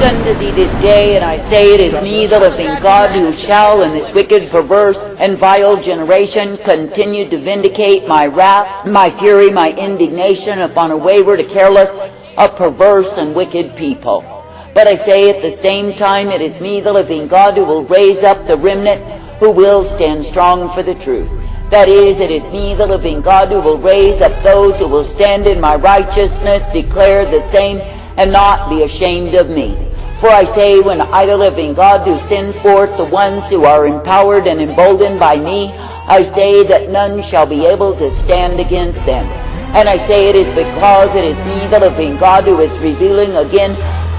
unto thee this day, and I say it is me, the living God, who shall in this wicked, perverse, and vile generation continue to vindicate my wrath, my fury, my indignation upon a wayward, a careless, a perverse, and wicked people. But I say at the same time, it is me, the living God, who will raise up the remnant, who will stand strong for the truth. That is, it is me, the living God, who will raise up those who will stand in my righteousness, declare the same, and not be ashamed of me. For I say, when I, the living God, do send forth the ones who are empowered and emboldened by me, I say that none shall be able to stand against them. And I say it is because it is me, the living God, who is revealing again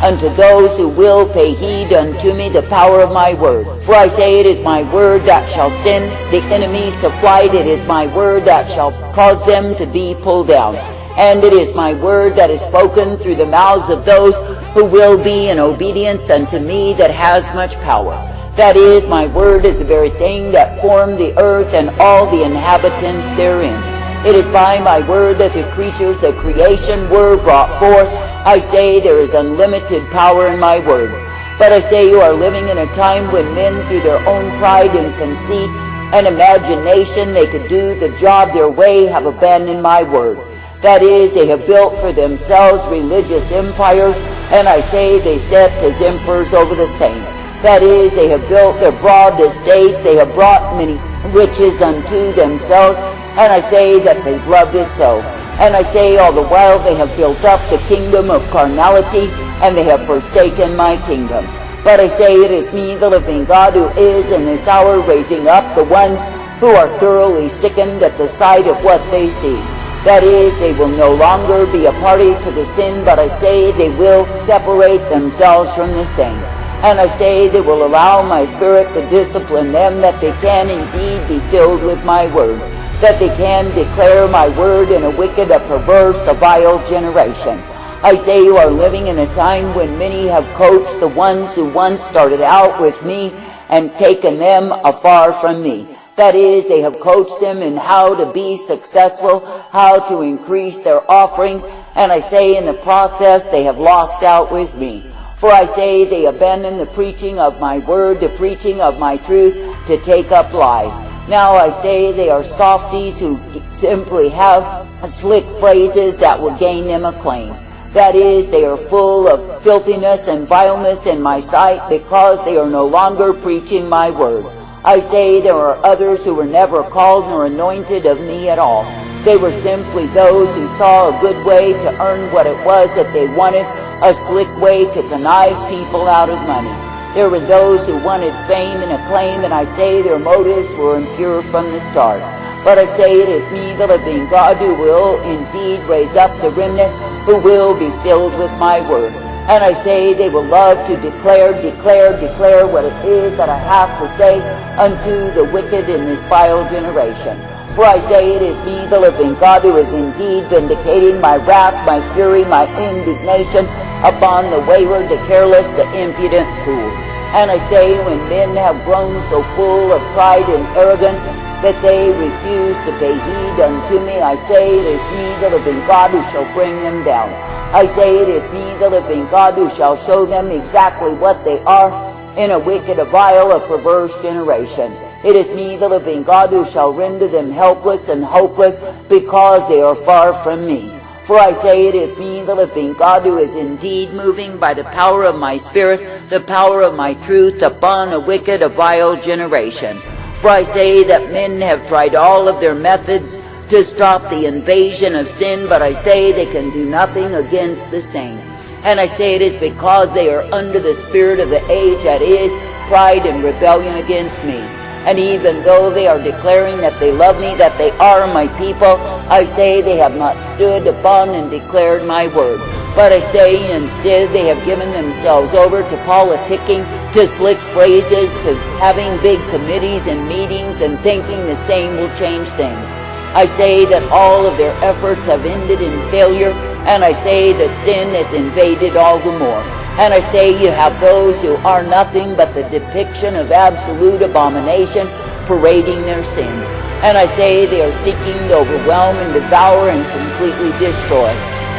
unto those who will pay heed unto me the power of my word. For I say it is my word that shall send the enemies to flight. It is my word that shall cause them to be pulled down. And it is my word that is spoken through the mouths of those who will be in obedience unto me that has much power. That is, my word is the very thing that formed the earth and all the inhabitants therein. It is by my word that the creatures, the creation, were brought forth. I say there is unlimited power in my word. But I say you are living in a time when men, through their own pride and conceit and imagination, they could do the job their way, have abandoned my word. That is, they have built for themselves religious empires, and I say they sat as emperors over the same. That is, they have built their broad estates, they have brought many riches unto themselves, and I say that they've loved it so. And I say all the while they have built up the kingdom of carnality, and they have forsaken my kingdom. But I say it is me, the living God, who is in this hour raising up the ones who are thoroughly sickened at the sight of what they see. That is, they will no longer be a party to the sin, but I say they will separate themselves from the same. And I say they will allow my Spirit to discipline them, that they can indeed be filled with my word, that they can declare my word in a wicked, a perverse, a vile generation. I say you are living in a time when many have coached the ones who once started out with me and taken them afar from me. That is, they have coached them in how to be successful, how to increase their offerings, and I say in the process they have lost out with me. For I say they abandon the preaching of my word, the preaching of my truth, to take up lies. Now I say they are softies who simply have slick phrases that will gain them acclaim. That is, they are full of filthiness and vileness in my sight because they are no longer preaching my word. I say there are others who were never called nor anointed of me at all. They were simply those who saw a good way to earn what it was that they wanted, a slick way to connive people out of money. There were those who wanted fame and acclaim, and I say their motives were impure from the start. But I say it is me, the living God, who will indeed raise up the remnant, who will be filled with my word. And I say they will love to declare what it is that I have to say unto the wicked in this vile generation. For I say it is me, the living God, who is indeed vindicating my wrath, my fury, my indignation upon the wayward, the careless, the impudent fools. And I say when men have grown so full of pride and arrogance that they refuse to pay heed unto me, I say it is me, the living God, who shall bring them down. I say it is me, the living God, who shall show them exactly what they are in a wicked, a vile, a perverse generation. It is me, the living God, who shall render them helpless and hopeless because they are far from me. For I say it is me, the living God, who is indeed moving by the power of my Spirit, the power of my truth, upon a wicked, a vile generation. For I say that men have tried all of their methods to stop the invasion of sin, but I say they can do nothing against the same. And I say it is because they are under the spirit of the age, that is, pride and rebellion against me. And even though they are declaring that they love me, that they are my people, I say they have not stood upon and declared my word. But I say instead they have given themselves over to politicking, to slick phrases, to having big committees and meetings and thinking the same will change things. I say that all of their efforts have ended in failure, and I say that sin has invaded all the more. And I say you have those who are nothing but the depiction of absolute abomination, parading their sins. And I say they are seeking to overwhelm and devour and completely destroy.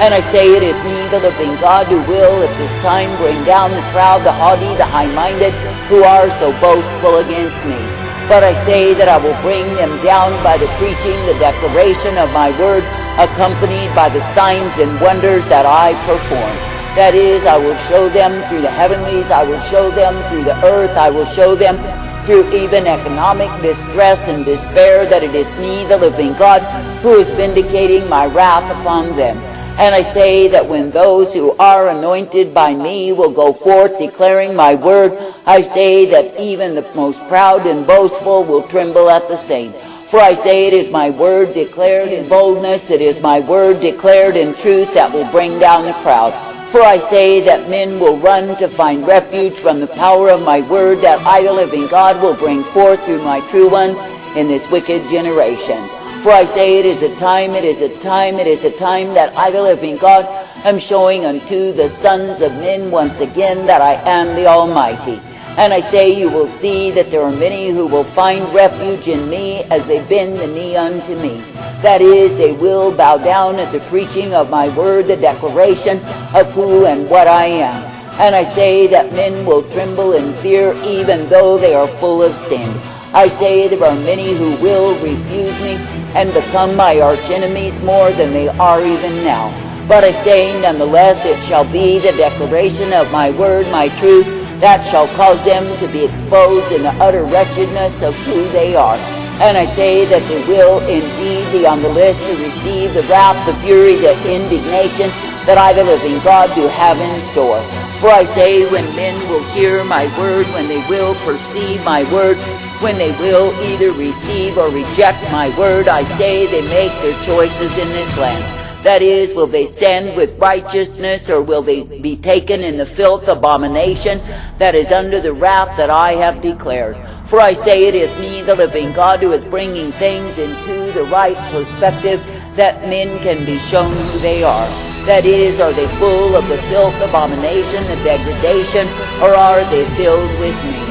And I say it is me, the living God, who will at this time bring down the proud, the haughty, the high-minded, who are so boastful against me. But I say that I will bring them down by the preaching, the declaration of my word, accompanied by the signs and wonders that I perform. That is, I will show them through the heavenlies, I will show them through the earth, I will show them through even economic distress and despair that it is me, the living God, who is vindicating my wrath upon them. And I say that when those who are anointed by me will go forth declaring my word, I say that even the most proud and boastful will tremble at the same. For I say it is my word declared in boldness, it is my word declared in truth that will bring down the proud. For I say that men will run to find refuge from the power of my word that I, the living God, will bring forth through my true ones in this wicked generation. For I say it is a time, it is a time, it is a time that I, the living God, am showing unto the sons of men once again that I am the Almighty. And I say you will see that there are many who will find refuge in me as they bend the knee unto me. That is, they will bow down at the preaching of my word, the declaration of who and what I am. And I say that men will tremble in fear even though they are full of sin. I say there are many who will refuse me and become my archenemies more than they are even now. But I say nonetheless it shall be the declaration of my word, my truth, that shall cause them to be exposed in the utter wretchedness of who they are. And I say that they will indeed be on the list to receive the wrath, the fury, the indignation that I, the living God, do have in store. For I say when men will hear my word, when they will perceive my word, when they will either receive or reject my word, I say they make their choices in this land. That is, will they stand with righteousness, or will they be taken in the filth, abomination that is under the wrath that I have declared? For I say it is me, the living God, who is bringing things into the right perspective, that men can be shown who they are. That is, are they full of the filth, abomination, the degradation, or are they filled with me?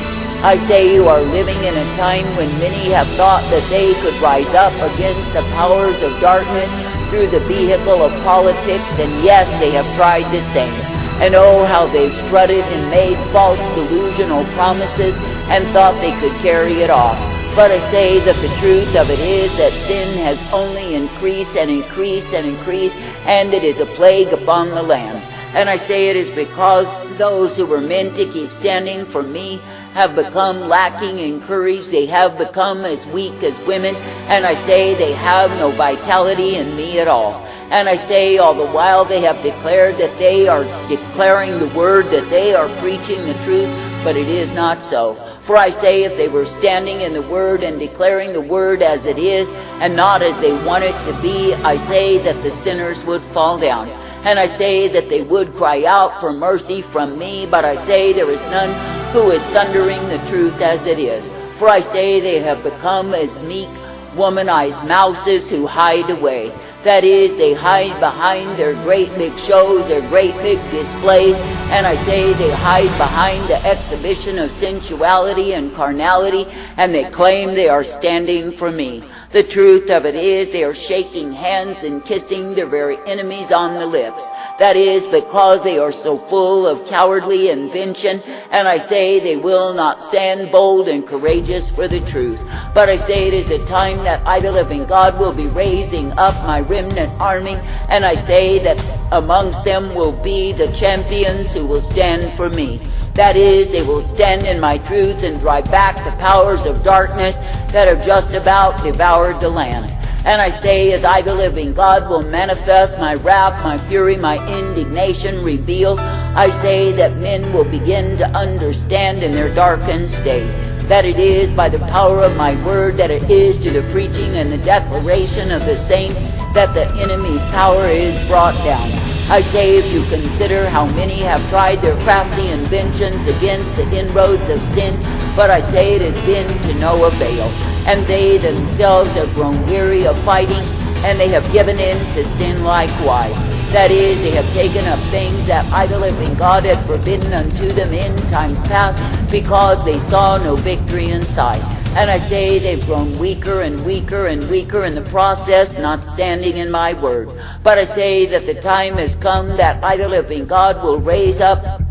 I say you are living in a time when many have thought that they could rise up against the powers of darkness through the vehicle of politics, and yes, they have tried the same. And oh, how they've strutted and made false delusional promises and thought they could carry it off. But I say that the truth of it is that sin has only increased and increased and increased, and it is a plague upon the land. And I say it is because those who were meant to keep standing for me have become lacking in courage. They have become as weak as women, and I say they have no vitality in me at all. And I say all the while they have declared that they are declaring the word, that they are preaching the truth, but it is not so. For I say if they were standing in the word and declaring the word as it is and not as they want it to be, I say that the sinners would fall down. And I say that they would cry out for mercy from me, but I say there is none who is thundering the truth as it is. For I say they have become as meek, womanized mouses who hide away. That is, they hide behind their great big shows, their great big displays, and I say they hide behind the exhibition of sensuality and carnality, and they claim they are standing for me. The truth of it is they are shaking hands and kissing their very enemies on the lips. That is because they are so full of cowardly invention, and I say they will not stand bold and courageous for the truth. But I say it is a time that I, the living God, will be raising up my remnant army, and I say that amongst them will be the champions who will stand for me. That is, they will stand in my truth and drive back the powers of darkness that have just about devoured the land. And I say, as I, the living God, will manifest my wrath, my fury, my indignation revealed, I say that men will begin to understand in their darkened state that it is by the power of my word, that it is through the preaching and the declaration of the same that the enemy's power is brought down. I say if you consider how many have tried their crafty inventions against the inroads of sin, but I say it has been to no avail. And they themselves have grown weary of fighting, and they have given in to sin likewise. That is, they have taken up things that I, the living God, had forbidden unto them in times past, because they saw no victory in sight. And I say they've grown weaker and weaker and weaker in the process, not standing in my word. But I say that the time has come that I, the living God, will raise up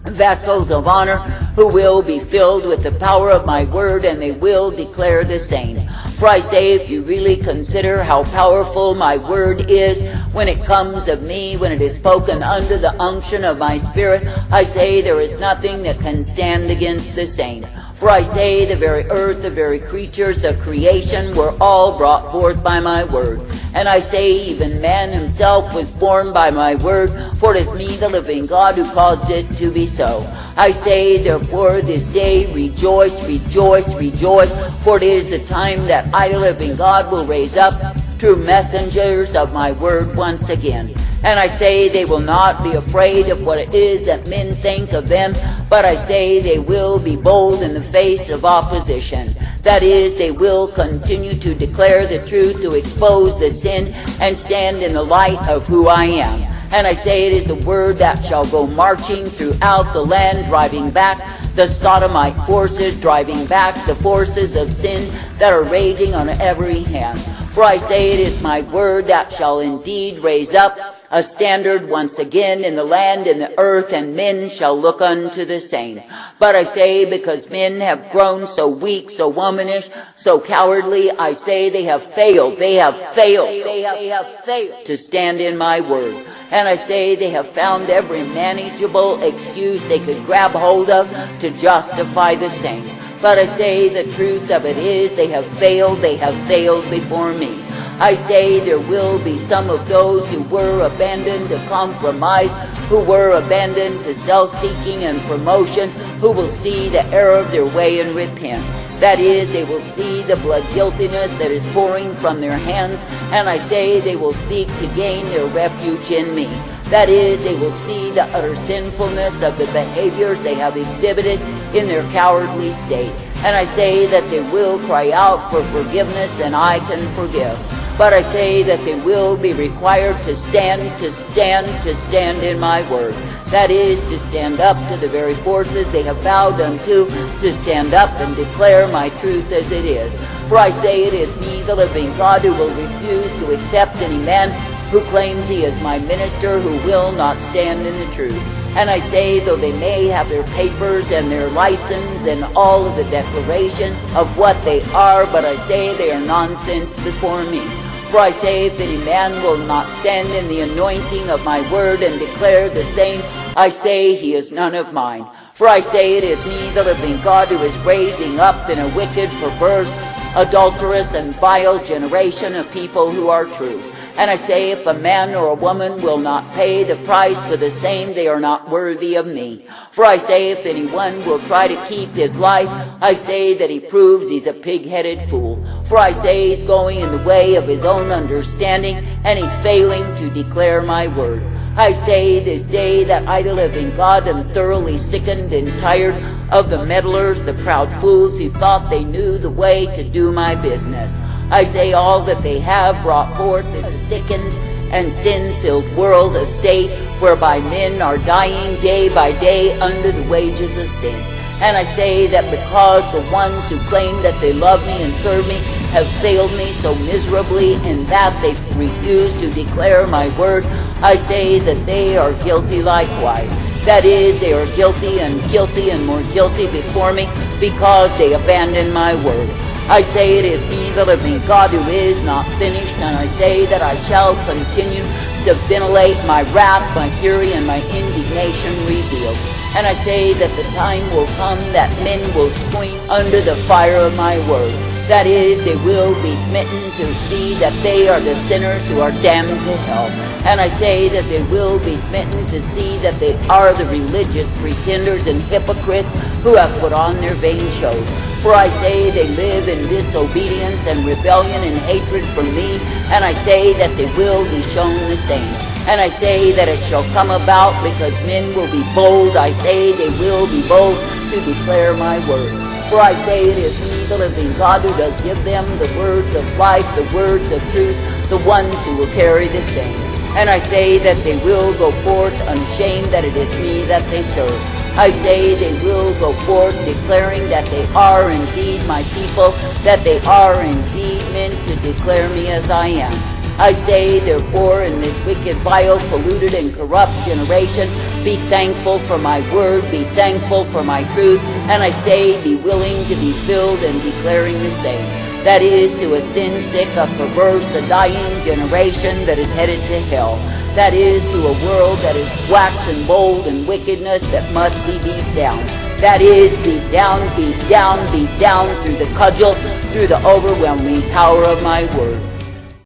vessels of honor who will be filled with the power of my word, and they will declare the same. For I say, if you really consider how powerful my word is when it comes of me, when it is spoken under the unction of my spirit, I say there is nothing that can stand against the same. For I say the very earth, the very creatures, the creation were all brought forth by my word. And I say even man himself was born by my word, for it is me, the living God, who caused it to be so. I say therefore this day, rejoice, rejoice, rejoice, for it is the time that I, the living God, will raise up true messengers of my word once again. And I say they will not be afraid of what it is that men think of them, but I say they will be bold in the face of opposition. That is, they will continue to declare the truth, to expose the sin, and stand in the light of who I am. And I say it is the word that shall go marching throughout the land, driving back the sodomite forces, driving back the forces of sin that are raging on every hand. For I say it is my word that shall indeed raise up a standard once again in the land, in the earth, and men shall look unto the same. But I say, because men have grown so weak, so womanish, so cowardly, I say they have failed to stand in my word. And I say they have found every manageable excuse they could grab hold of to justify the same. But I say the truth of it is they have failed before me. I say there will be some of those who were abandoned to compromise, who were abandoned to self-seeking and promotion, who will see the error of their way and repent. That is, they will see the blood guiltiness that is pouring from their hands, and I say they will seek to gain their refuge in me. That is, they will see the utter sinfulness of the behaviors they have exhibited in their cowardly state. And I say that they will cry out for forgiveness, and I can forgive. But I say that they will be required to stand in my word. That is, to stand up to the very forces they have bowed unto, to stand up and declare my truth as it is. For I say it is me, the living God, who will refuse to accept any man who claims he is my minister, who will not stand in the truth. And I say, though they may have their papers and their license and all of the declaration of what they are, but I say they are nonsense before me. For I say, if any man will not stand in the anointing of my word and declare the same, I say he is none of mine. For I say it is me, the living God, who is raising up in a wicked, perverse, adulterous, and vile generation of people who are true. And I say, if a man or a woman will not pay the price for the same, they are not worthy of me. For I say, if anyone will try to keep his life, I say that he proves he's a pig-headed fool. For I say he's going in the way of his own understanding, and he's failing to declare my word. I say this day that I, the living God, am thoroughly sickened and tired of the meddlers, the proud fools who thought they knew the way to do my business. I say all that they have brought forth is a sickened and sin-filled world, a state whereby men are dying day by day under the wages of sin. And I say that because the ones who claim that they love me and serve me have failed me so miserably in that they refuse to declare my word, I say that they are guilty likewise. That is, they are guilty and more guilty before me because they abandon my word. I say it is me, the living God, who is not finished, and I say that I shall continue to ventilate my wrath, my fury, and my indignation revealed. And I say that the time will come that men will scream under the fire of my word. That is, they will be smitten to see that they are the sinners who are damned to hell. And I say that they will be smitten to see that they are the religious pretenders and hypocrites who have put on their vain shows. For I say they live in disobedience and rebellion and hatred from me, and I say that they will be shown the same. And I say that it shall come about because men will be bold. I say they will be bold to declare my word. For I say it is me, the living God, who does give them the words of life, the words of truth, the ones who will carry the same. And I say that they will go forth unashamed, that it is me that they serve. I say they will go forth declaring that they are indeed my people, that they are indeed meant to declare me as I am. I say, therefore, in this wicked, vile, polluted, and corrupt generation, be thankful for my word, be thankful for my truth, and I say, be willing to be filled and declaring the same. That is, to a sin-sick, a perverse, a dying generation that is headed to hell. That is, to a world that is waxen bold in wickedness that must be beat down. That is, beat down, beat down, beat down through the cudgel, through the overwhelming power of my word.